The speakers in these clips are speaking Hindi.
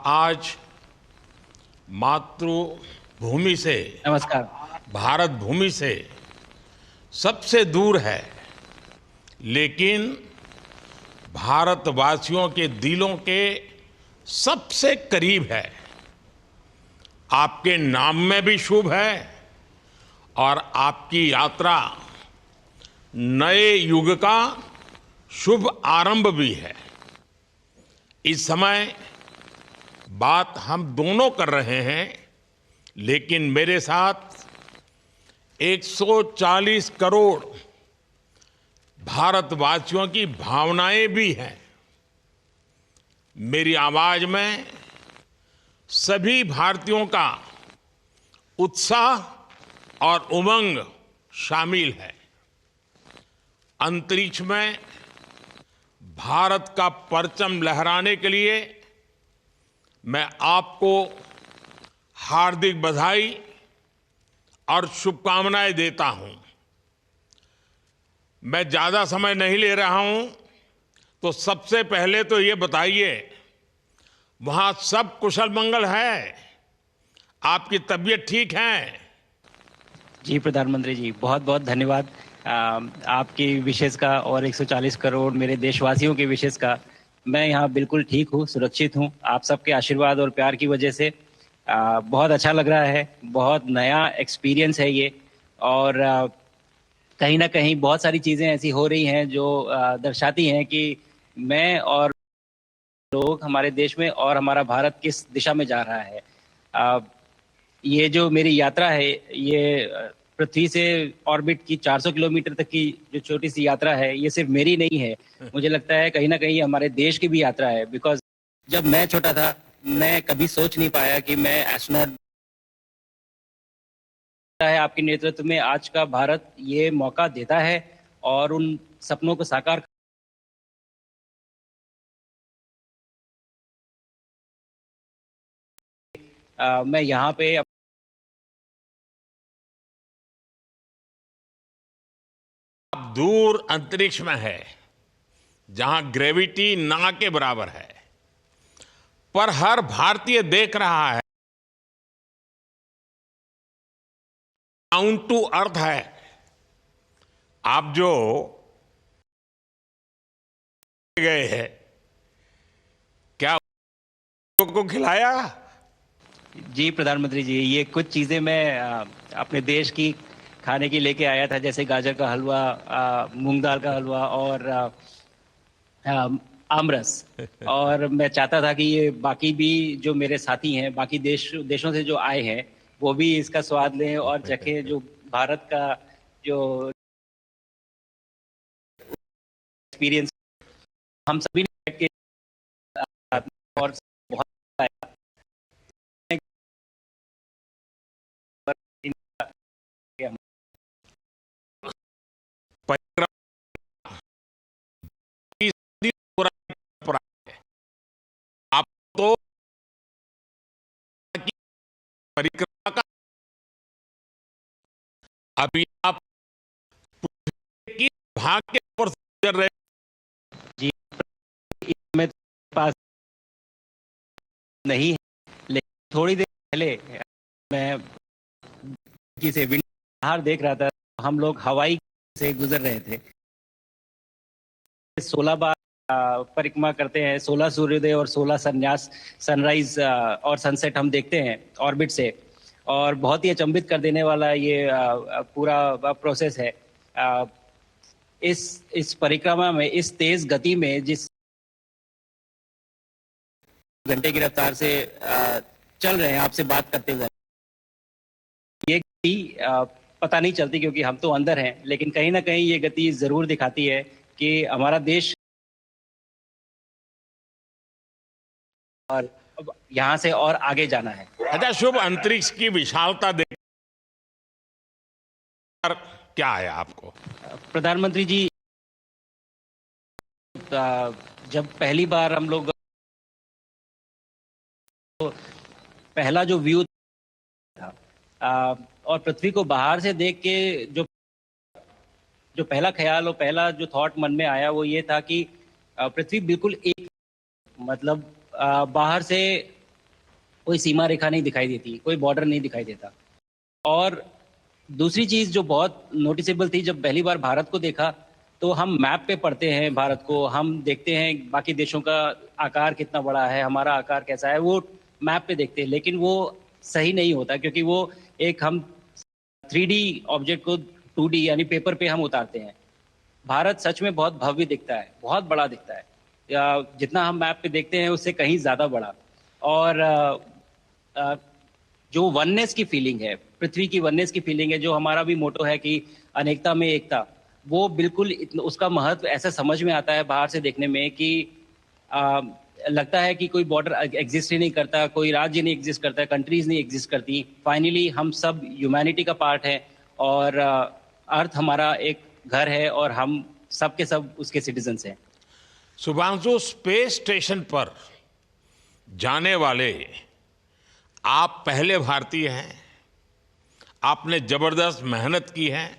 आज मातृभूमि से, नमस्कार। भारत भूमि से सबसे दूर है, लेकिन भारतवासियों के दिलों के सबसे करीब है। आपके नाम में भी शुभ है और आपकी यात्रा नए युग का शुभ आरंभ भी है। इस समय बात हम दोनों कर रहे हैं, लेकिन मेरे साथ 140 करोड़ भारतवासियों की भावनाएं भी हैं। मेरी आवाज में सभी भारतीयों का उत्साह और उमंग शामिल है। अंतरिक्ष में भारत का परचम लहराने के लिए मैं आपको हार्दिक बधाई और शुभकामनाएं देता हूं। मैं ज्यादा समय नहीं ले रहा हूं, तो सबसे पहले तो ये बताइए, वहां सब कुशल मंगल है? आपकी तबीयत ठीक है? जी प्रधानमंत्री जी, बहुत बहुत धन्यवाद आपकी विशेष का और 140 करोड़ मेरे देशवासियों के विशेष का। मैं यहाँ बिल्कुल ठीक हूँ, सुरक्षित हूँ। आप सबके आशीर्वाद और प्यार की वजह से बहुत अच्छा लग रहा है। बहुत नया एक्सपीरियंस है ये। और कहीं ना कहीं बहुत सारी चीज़ें ऐसी हो रही हैं जो दर्शाती हैं कि मैं और लोग, हमारे देश में और हमारा भारत किस दिशा में जा रहा है। अ, ये जो मेरी यात्रा है, ये पृथ्वी से ऑर्बिट की 400 किलोमीटर तक की जो छोटी सी यात्रा है, ये सिर्फ मेरी नहीं है। मुझे लगता है कहीं ना कहीं हमारे देश की भी यात्रा है। बिकॉज जब मैं छोटा था, मैं कभी सोच नहीं पाया कि मैं एस्ट्रोनॉट है। आपके नेतृत्व में आज का भारत ये मौका देता है और उन सपनों को साकार मैं यहाँ पे दूर अंतरिक्ष में है, जहां ग्रेविटी ना के बराबर है, पर हर भारतीय देख रहा है, डाउन टू अर्थ है। आप जो गए हैं, क्या लोगों को खिलाया? जी प्रधानमंत्री जी, ये कुछ चीज़ें मैं अपने देश की खाने की लेके आया था, जैसे गाजर का हलवा, मूंग दाल का हलवा और आमरस। और मैं चाहता था कि ये बाकी भी जो मेरे साथी हैं, बाकी देशों से जो आए हैं, वो भी इसका स्वाद लें और चखें जो भारत का जो एक्सपीरियंस हम सभी ने बैठ के और बहुत आया। परिक्रमा की सदी पुरानी परंपरा है। आप तो की परिक्रमा का अभी आप की भाग के ऊपर से गुजर रहे। जी, मैं पास नहीं है, लेकिन थोड़ी देर पहले मैं से बाहर देख रहा था। हम लोग हवाई से गुजर रहे थे। 16 बार परिक्रमा करते हैं, 16 सूर्योदय और 16 संन्यास, सनराइज और सनसेट हम देखते हैं ऑर्बिट से। और बहुत ही अचंभित कर देने वाला ये पूरा प्रोसेस है। अ, इस परिक्रमा में, इस तेज गति में, जिस घंटे की रफ्तार से चल रहे हैं आपसे बात करते हुए, ये गति पता नहीं चलती क्योंकि हम तो अंदर हैं, लेकिन कहीं ना कहीं ये गति जरूर दिखाती है कि हमारा देश और अब यहाँ से और आगे जाना है। अच्छा, शुभ अंतरिक्ष की विशालता देखकर क्या आया आपको? प्रधानमंत्री जी, जब पहली बार हम लोग, पहला जो व्यू था, और पृथ्वी को बाहर से देख के जो जो पहला ख्याल और पहला जो थॉट मन में आया, वो ये था कि पृथ्वी बिल्कुल एक, मतलब बाहर से कोई सीमा रेखा नहीं दिखाई देती, कोई बॉर्डर नहीं दिखाई देता। और दूसरी चीज जो बहुत नोटिसेबल थी, जब पहली बार भारत को देखा तो हम मैप पे पढ़ते हैं भारत को, हम देखते हैं बाकी देशों का आकार कितना बड़ा है, हमारा आकार कैसा है, वो मैप पे देखते हैं, लेकिन वो सही नहीं होता, क्योंकि वो एक हम 3D ऑब्जेक्ट को 2D यानी पेपर पे हम उतारते हैं। भारत सच में बहुत भव्य दिखता है, बहुत बड़ा दिखता है, या जितना हम मैप पे देखते हैं उससे कहीं ज्यादा बड़ा। और जो वननेस की फीलिंग है, पृथ्वी की वननेस की फीलिंग है, जो हमारा भी मोटो है कि अनेकता में एकता, वो बिल्कुल उसका महत्व ऐसा समझ में आता है बाहर से देखने में कि लगता है कि कोई बॉर्डर एग्जिस्ट ही नहीं करता, कोई राज्य नहीं एग्जिस्ट करता, कंट्रीज नहीं एग्जिस्ट करती। फाइनली हम सब ह्यूमैनिटी का पार्ट है, और अर्थ हमारा एक घर है, और हम सब के सब उसके सिटीजन्स हैं। शुभांशु, स्पेस स्टेशन पर जाने वाले आप पहले भारतीय हैं। आपने जबरदस्त मेहनत की है,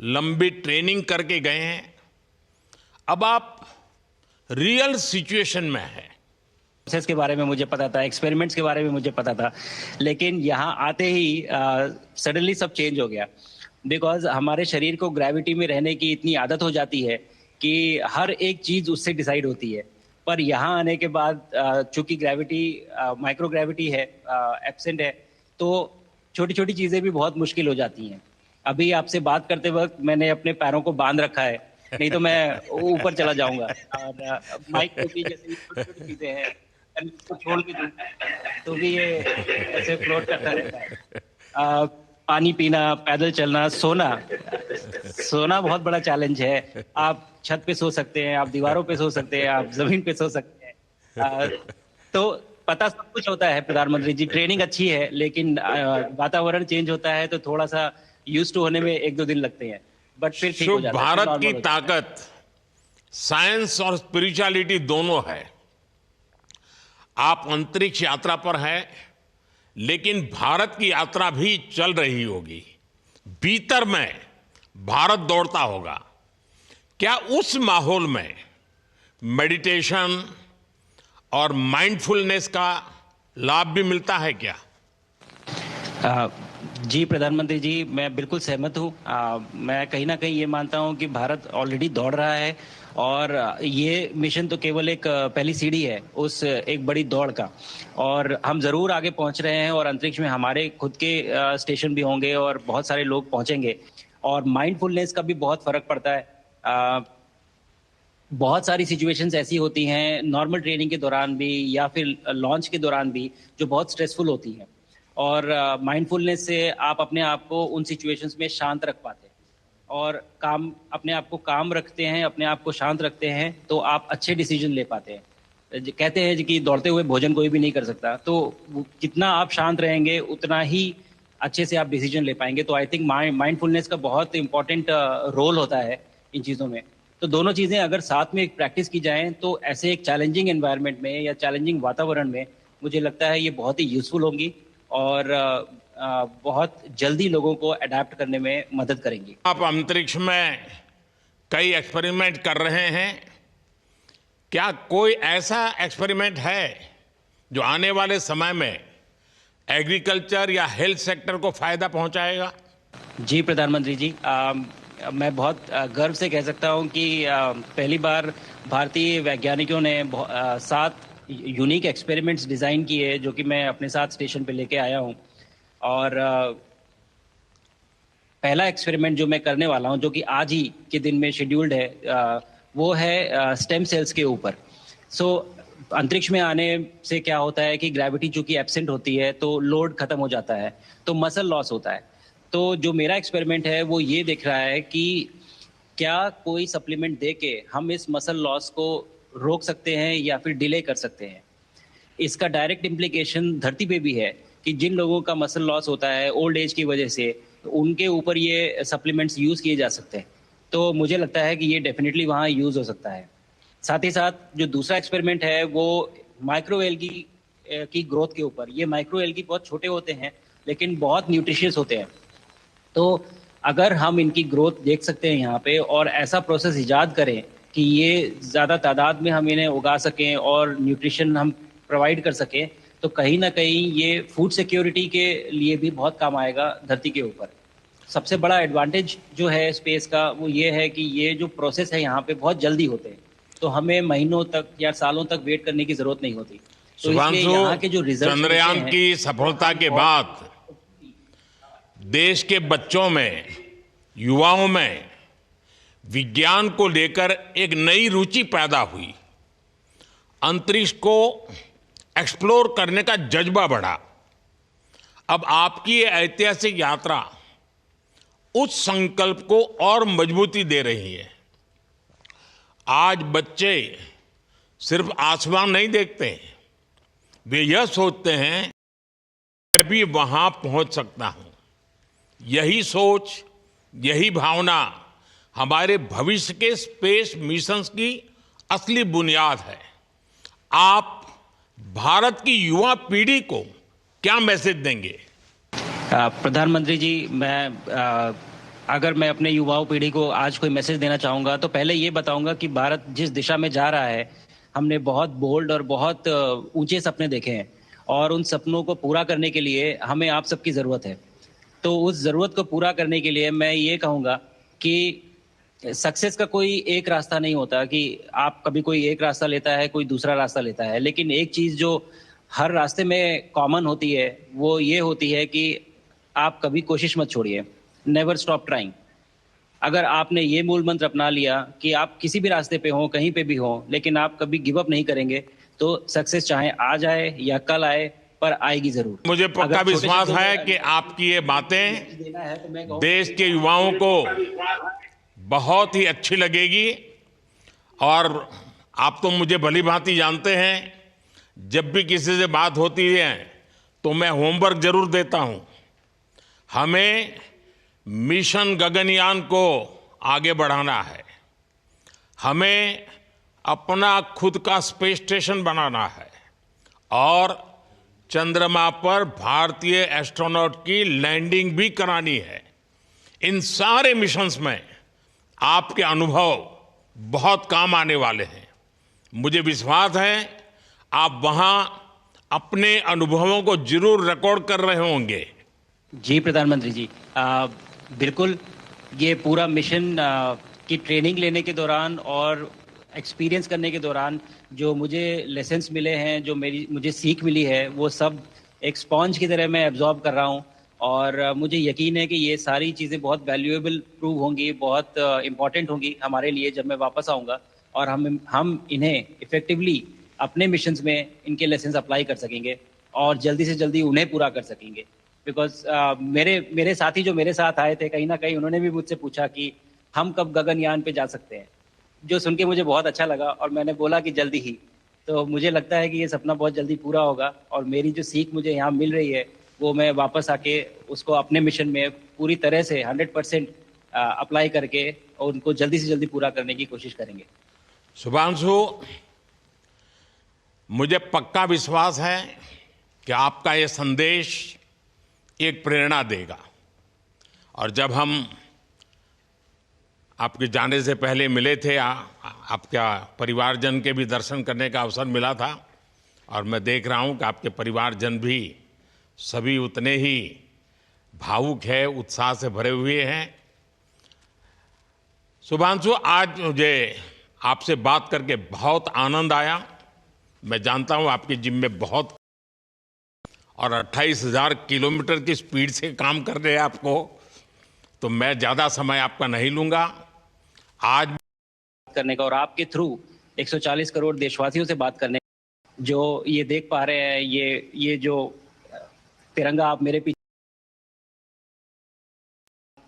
लंबी ट्रेनिंग करके गए हैं। अब आप रियल सिचुएशन में हैं। प्रोसेस के बारे में मुझे पता था, एक्सपेरिमेंट्स के बारे में मुझे पता था, लेकिन यहाँ आते ही सडनली सब चेंज हो गया। बिकॉज हमारे शरीर को ग्रेविटी में रहने की इतनी आदत हो जाती है कि हर एक चीज उससे डिसाइड होती है। पर यहाँ आने के बाद चूंकि ग्रेविटी माइक्रो ग्रेविटी है, एब्सेंट है, तो छोटी छोटी चीजें भी बहुत मुश्किल हो जाती हैं। अभी आपसे बात करते वक्त मैंने अपने पैरों को बांध रखा है, नहीं तो मैं ऊपर चला जाऊंगा। और माइक पे भी जैसे छोटी छोटी चीजें हैं, इसको छोड़ के दूं तो भी ये ऐसे फ्लोट करता रहता है। पानी पीना, पैदल चलना, सोना बहुत बड़ा चैलेंज है। आप छत पे सो सकते हैं, आप दीवारों पे सो सकते हैं, आप जमीन पे सो सकते हैं। तो पता सब कुछ होता है प्रधानमंत्री जी, ट्रेनिंग अच्छी है, लेकिन वातावरण चेंज होता है तो थोड़ा सा यूज टू होने में 1-2 दिन लगते हैं, बट फिर ठीक हो जाता है। भारत की ताकत साइंस और स्पिरिचुअलिटी दोनों है। आप अंतरिक्ष यात्रा पर हैं, लेकिन भारत की यात्रा भी चल रही होगी। भीतर में भारत दौड़ता होगा। क्या उस माहौल में मेडिटेशन और माइंडफुलनेस का लाभ भी मिलता है क्या? जी प्रधानमंत्री जी, मैं बिल्कुल सहमत हूँ। मैं कहीं ना कहीं ये मानता हूँ कि भारत ऑलरेडी दौड़ रहा है, और ये मिशन तो केवल एक पहली सीढ़ी है उस एक बड़ी दौड़ का। और हम जरूर आगे पहुंच रहे हैं, और अंतरिक्ष में हमारे खुद के स्टेशन भी होंगे और बहुत सारे लोग पहुंचेंगे। और माइंडफुलनेस का भी बहुत फर्क पड़ता है। बहुत सारी सिचुएशंस ऐसी होती हैं नॉर्मल ट्रेनिंग के दौरान भी, या फिर लॉन्च के दौरान भी, जो बहुत स्ट्रेसफुल होती हैं, और माइंडफुलनेस से आप अपने आप को उन सिचुएशंस में शांत रख पाते हैं, और अपने आप को काम रखते हैं, अपने आप को शांत रखते हैं, तो आप अच्छे डिसीजन ले पाते हैं। कहते हैं कि दौड़ते हुए भोजन कोई भी नहीं कर सकता, तो जितना आप शांत रहेंगे उतना ही अच्छे से आप डिसीजन ले पाएंगे। तो आई थिंक माइंडफुलनेस का बहुत इंपॉर्टेंट रोल होता है इन चीज़ों में। तो दोनों चीज़ें अगर साथ में प्रैक्टिस की जाएं तो ऐसे एक चैलेंजिंग एनवायरनमेंट में या चैलेंजिंग वातावरण में मुझे लगता है ये बहुत ही यूजफुल होंगी, और बहुत जल्दी लोगों को अडेप्ट करने में मदद करेंगी। आप अंतरिक्ष में कई एक्सपेरिमेंट कर रहे हैं। क्या कोई ऐसा एक्सपेरिमेंट है जो आने वाले समय में एग्रीकल्चर या हेल्थ सेक्टर को फायदा पहुंचाएगा? जी प्रधानमंत्री जी, मैं बहुत गर्व से कह सकता हूं कि पहली बार भारतीय वैज्ञानिकों ने 7 यूनिक एक्सपेरिमेंट्स डिज़ाइन किए, जो कि मैं अपने साथ स्टेशन पे लेके आया हूं। और पहला एक्सपेरिमेंट जो मैं करने वाला हूं, जो कि आज ही के दिन में शेड्यूल्ड है, वो है स्टेम सेल्स के ऊपर। अंतरिक्ष में आने से क्या होता है कि ग्रेविटी चूंकि एब्सेंट होती है तो लोड खत्म हो जाता है, तो मसल लॉस होता है। तो जो मेरा एक्सपेरिमेंट है वो ये देख रहा है कि क्या कोई सप्लीमेंट दे के हम इस मसल लॉस को रोक सकते हैं या फिर डिले कर सकते हैं। इसका डायरेक्ट इम्प्लीकेशन धरती पे भी है कि जिन लोगों का मसल लॉस होता है ओल्ड एज की वजह से, तो उनके ऊपर ये सप्लीमेंट्स यूज़ किए जा सकते हैं। तो मुझे लगता है कि ये डेफिनेटली वहाँ यूज़ हो सकता है। साथ ही साथ जो दूसरा एक्सपेरिमेंट है वो माइक्रो एल्गी की ग्रोथ के ऊपर। ये माइक्रो एल्गी बहुत छोटे होते हैं लेकिन बहुत न्यूट्रिशियस होते हैं। तो अगर हम इनकी ग्रोथ देख सकते हैं यहाँ पे, और ऐसा प्रोसेस इजाद करें कि ये ज़्यादा तादाद में हम इन्हें उगा सकें और न्यूट्रिशन हम प्रोवाइड कर सकें, तो कहीं ना कहीं ये फूड सिक्योरिटी के लिए भी बहुत काम आएगा धरती के ऊपर। सबसे बड़ा एडवांटेज जो है स्पेस का वो ये है कि ये जो प्रोसेस है यहाँ पे बहुत जल्दी होते हैं, तो हमें महीनों तक या सालों तक वेट करने की जरूरत नहीं होती। तो इसलिए शुभांशु, यहाँ के जो रिजल्ट्स मिलते चंद्रयान हैं की वो सफलता हम के बहुत बाद देश के बच्चों में, युवाओं में विज्ञान को लेकर एक नई रुचि पैदा हुई। अंतरिक्ष को एक्सप्लोर करने का जज्बा बढ़ा। अब आपकी ये ऐतिहासिक यात्रा उस संकल्प को और मजबूती दे रही है। आज बच्चे सिर्फ आसमान नहीं देखते हैं, वे यह सोचते हैं मैं भी वहां पहुंच सकता हूं। यही सोच, यही भावना हमारे भविष्य के स्पेस मिशंस की असली बुनियाद है। आप भारत की युवा पीढ़ी को क्या मैसेज देंगे? प्रधानमंत्री जी, अगर मैं अपने युवाओं पीढ़ी को आज कोई मैसेज देना चाहूँगा तो पहले ये बताऊँगा कि भारत जिस दिशा में जा रहा है, हमने बहुत बोल्ड और बहुत ऊंचे सपने देखे हैं, और उन सपनों को पूरा करने के लिए हमें आप सबकी ज़रूरत है। तो उस ज़रूरत को पूरा करने के लिए मैं ये कहूँगा कि सक्सेस का कोई एक रास्ता नहीं होता कि आप कभी कोई एक रास्ता लेता है, कोई दूसरा रास्ता लेता है, लेकिन एक चीज़ जो हर रास्ते में कॉमन होती है वो ये होती है कि आप कभी कोशिश मत छोड़िए, नेवर स्टॉप ट्राइंग। अगर आपने ये मूल मंत्र अपना लिया कि आप किसी भी रास्ते पे हो, कहीं पे भी हो, लेकिन आप कभी गिव अप नहीं करेंगे, तो सक्सेस चाहे आज आए या कल आए, पर आएगी जरूर। मुझे पक्का अगर छोटे विश्वास शब्दों है में कि आपकी ये बातें देना है तो मैं कहूँगा देश के युवाओं को बहुत ही अच्छी लगेगी। और आप तो मुझे भली भांति जानते हैं, जब भी किसी से बात होती है तो मैं होमवर्क जरूर देता हूं। हमें मिशन गगनयान को आगे बढ़ाना है, हमें अपना खुद का स्पेस स्टेशन बनाना है और चंद्रमा पर भारतीय एस्ट्रोनॉट की लैंडिंग भी करानी है। इन सारे मिशंस में आपके अनुभव बहुत काम आने वाले हैं। मुझे विश्वास है आप वहां अपने अनुभवों को जरूर रिकॉर्ड कर रहे होंगे। जी प्रधानमंत्री जी, बिल्कुल। ये पूरा मिशन की ट्रेनिंग लेने के दौरान और एक्सपीरियंस करने के दौरान जो मुझे लेसन्स मिले हैं, जो मुझे सीख मिली है, वो सब एक स्पॉन्ज की तरह मैं एब्जॉर्ब कर रहा हूँ। और मुझे यकीन है कि ये सारी चीज़ें बहुत वैल्यूएबल प्रूव होंगी, बहुत इम्पॉर्टेंट होंगी हमारे लिए जब मैं वापस आऊँगा, और हम इन्हें इफ़ेक्टिवली अपने मिशंस में इनके लेसन्स अप्लाई कर सकेंगे और जल्दी से जल्दी उन्हें पूरा कर सकेंगे। बिकॉज मेरे साथी जो मेरे साथ आए थे, कहीं ना कहीं उन्होंने भी मुझसे पूछा कि हम कब गगनयान पे जा सकते हैं, जो सुन के मुझे बहुत अच्छा लगा, और मैंने बोला कि जल्दी ही। तो मुझे लगता है कि ये सपना बहुत जल्दी पूरा होगा, और मेरी जो सीख मुझे यहाँ मिल रही है वो मैं वापस आके उसको अपने मिशन में पूरी तरह से 100% अप्लाई करके और उनको जल्दी से जल्दी पूरा करने की कोशिश करेंगे। शुभांशु, मुझे पक्का विश्वास है कि आपका ये संदेश एक प्रेरणा देगा। और जब हम आपके जाने से पहले मिले थे, आपका परिवारजन के भी दर्शन करने का अवसर मिला था, और मैं देख रहा हूं कि आपके परिवारजन भी सभी उतने ही भावुक है, उत्साह से भरे हुए हैं। शुभांशु, आज मुझे आपसे बात करके बहुत आनंद आया। मैं जानता हूं आपकी जिम में बहुत, और 28,000 किलोमीटर की स्पीड से काम कर रहे हैं आपको, तो मैं ज़्यादा समय आपका नहीं लूँगा। आज करने का और आपके थ्रू 140 करोड़ देशवासियों से बात करने, जो ये देख पा रहे हैं, ये जो तिरंगा आप मेरे पीछे,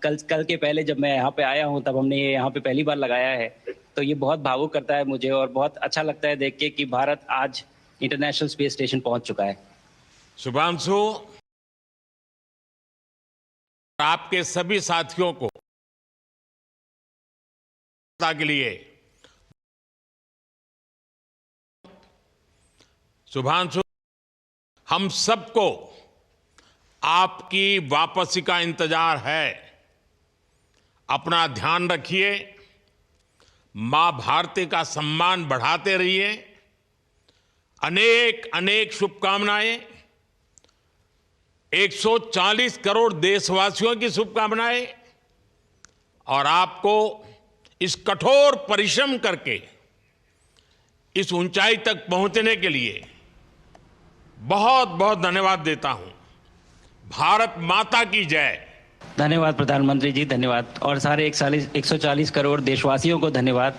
कल के पहले जब मैं यहाँ पे आया हूँ तब हमने ये यहाँ पे पहली बार लगाया है, तो ये बहुत भावुक करता है मुझे, और बहुत अच्छा लगता है देख के कि भारत आज इंटरनेशनल स्पेस स्टेशन पहुंच चुका है। शुभांशु, आपके सभी साथियों को के लिए शुभांशु, हम सबको आपकी वापसी का इंतजार है। अपना ध्यान रखिए, मां भारती का सम्मान बढ़ाते रहिए। अनेक अनेक शुभकामनाएं 140 करोड़ देशवासियों की शुभकामनाएं और आपको इस कठोर परिश्रम करके इस ऊंचाई तक पहुंचने के लिए बहुत बहुत धन्यवाद देता हूं। भारत माता की जय। धन्यवाद प्रधानमंत्री जी, धन्यवाद। और सारे 140 करोड़ देशवासियों को धन्यवाद।